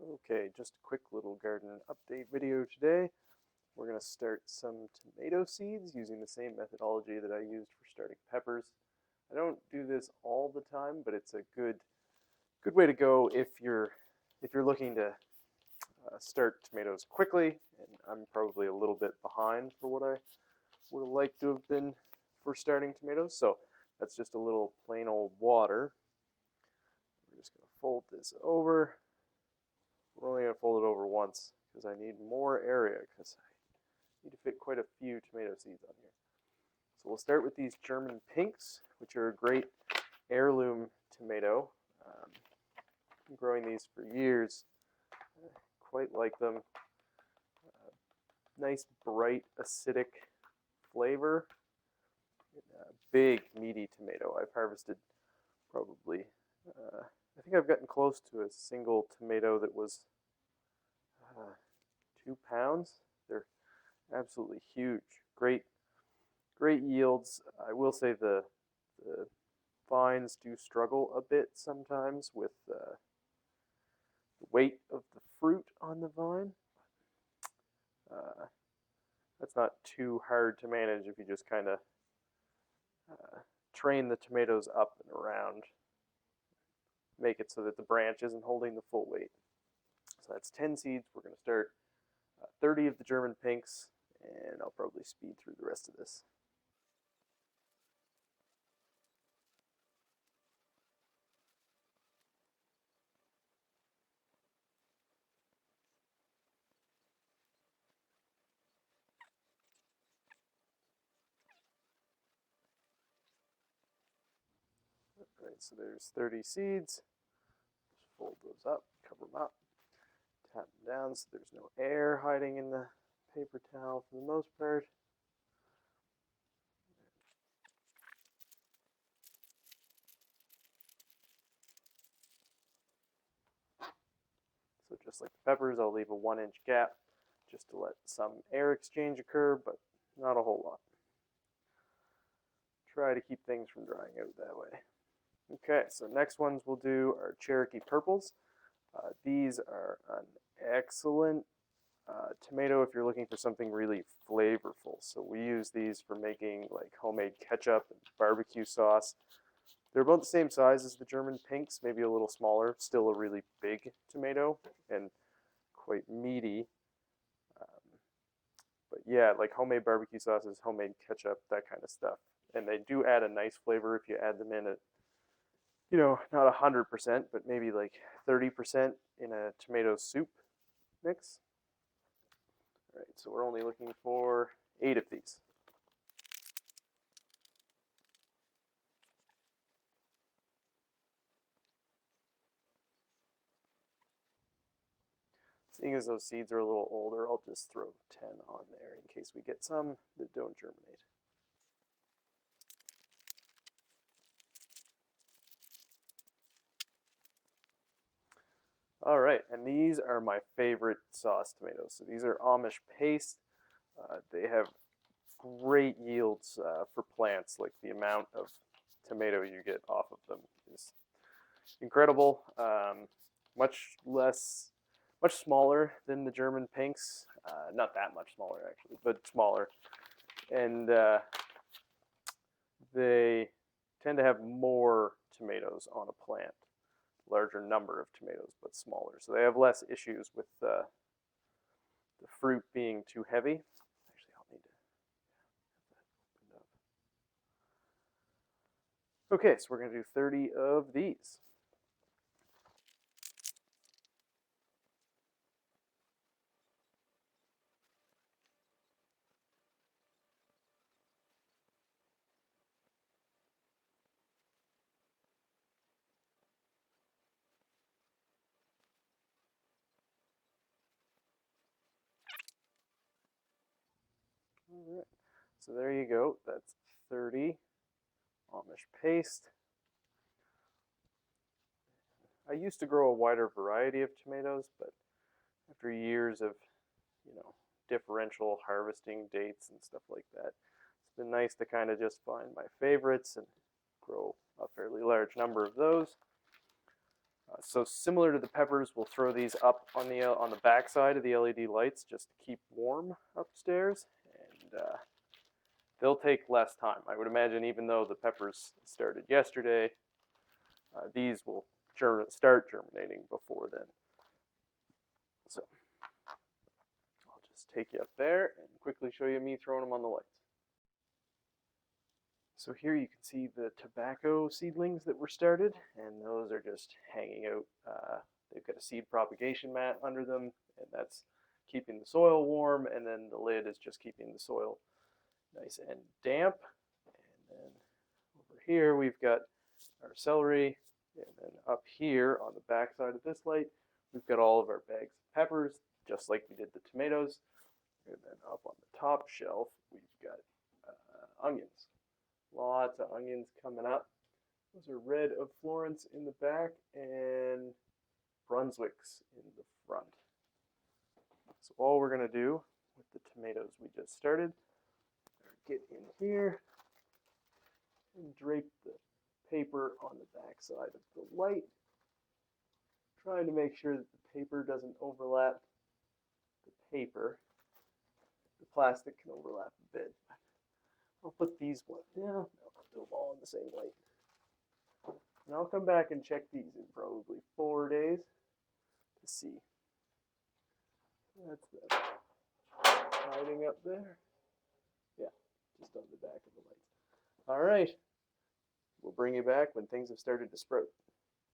Okay, just a quick little garden update video today. We're going to start some tomato seeds using the same methodology that I used for starting peppers. I don't do this all the time, but it's a good way to go if you're looking to start tomatoes quickly. And I'm probably a little bit behind for what I would have liked to have been for starting tomatoes. So that's just a little plain old water. We're just going to fold this over. We're only going to fold it over once because I need more area because I need to fit quite a few tomato seeds on here. So we'll start with these German pinks, which are a great heirloom tomato. I've been growing these for years. I quite like them. Nice, bright, acidic flavor. Big, meaty tomato. I've harvested probably, I think I've gotten close to a single tomato that was 2 pounds. They're absolutely huge. Great yields. I will say the vines do struggle a bit sometimes with the weight of the fruit on the vine. That's not too hard to manage if you just kind of train the tomatoes up and around. Make it so that the branch isn't holding the full weight. So that's 10 seeds. We're going to start 30 of the German pinks, and I'll probably speed through the rest of this. All right, so there's 30 seeds. Just fold those up, cover them up, tap them down so there's no air hiding in the paper towel for the most part. So just like the peppers, I'll leave a 1-inch gap just to let some air exchange occur, but not a whole lot. Try to keep things from drying out that way. Okay, so next ones we'll do are Cherokee purples. These are an excellent tomato if you're looking for something really flavorful. So we use these for making like homemade ketchup and barbecue sauce. They're about the same size as the German pinks, maybe a little smaller. Still a really big tomato and quite meaty. But yeah, like homemade barbecue sauces, homemade ketchup, that kind of stuff. And they do add a nice flavor if you add them in at, not 100%, but maybe like 30% in a tomato soup mix. All right, so we're only looking for 8 of these. Seeing as those seeds are a little older, I'll just throw 10 on there in case we get some that don't germinate. All right, and these are my favorite sauce tomatoes. So these are Amish paste. They have great yields for plants. Like the amount of tomato you get off of them is incredible. Much smaller than the German pinks. Not that much smaller actually, but smaller. And they tend to have more tomatoes on a plant. Larger number of tomatoes, but smaller. So they have less issues with the fruit being too heavy. Actually, I'll need to have that opened up. Okay, so we're going to do 30 of these. All right, so there you go. That's 30 Amish paste. I used to grow a wider variety of tomatoes, but after years of, differential harvesting dates and stuff like that, it's been nice to kind of just find my favorites and grow a fairly large number of those. So similar to the peppers, we'll throw these up on the back side of the LED lights just to keep warm upstairs, and they'll take less time. I would imagine even though the peppers started yesterday, these will start germinating before then. So I'll just take you up there and quickly show you me throwing them on the lights. So here you can see the tobacco seedlings that were started, and those are just hanging out. They've got a seed propagation mat under them, and that's keeping the soil warm, and then the lid is just keeping the soil nice and damp. And then over here we've got our celery, and then up here on the back side of this light, we've got all of our bags of peppers, just like we did the tomatoes. And then up on the top shelf, we've got onions. Lots of onions coming up. Those are red of Florence in the back and Brunswicks in the front. So all we're going to do with the tomatoes we just started, get in here and drape the paper on the back side of the light, trying to make sure that the paper doesn't overlap the paper. The plastic can overlap a bit. I'll put these ones, I'll do them all in the same light. And I'll come back and check these in probably 4 days to see. That's them hiding up there. Yeah, just on the back of the light. All right, we'll bring you back when things have started to sprout.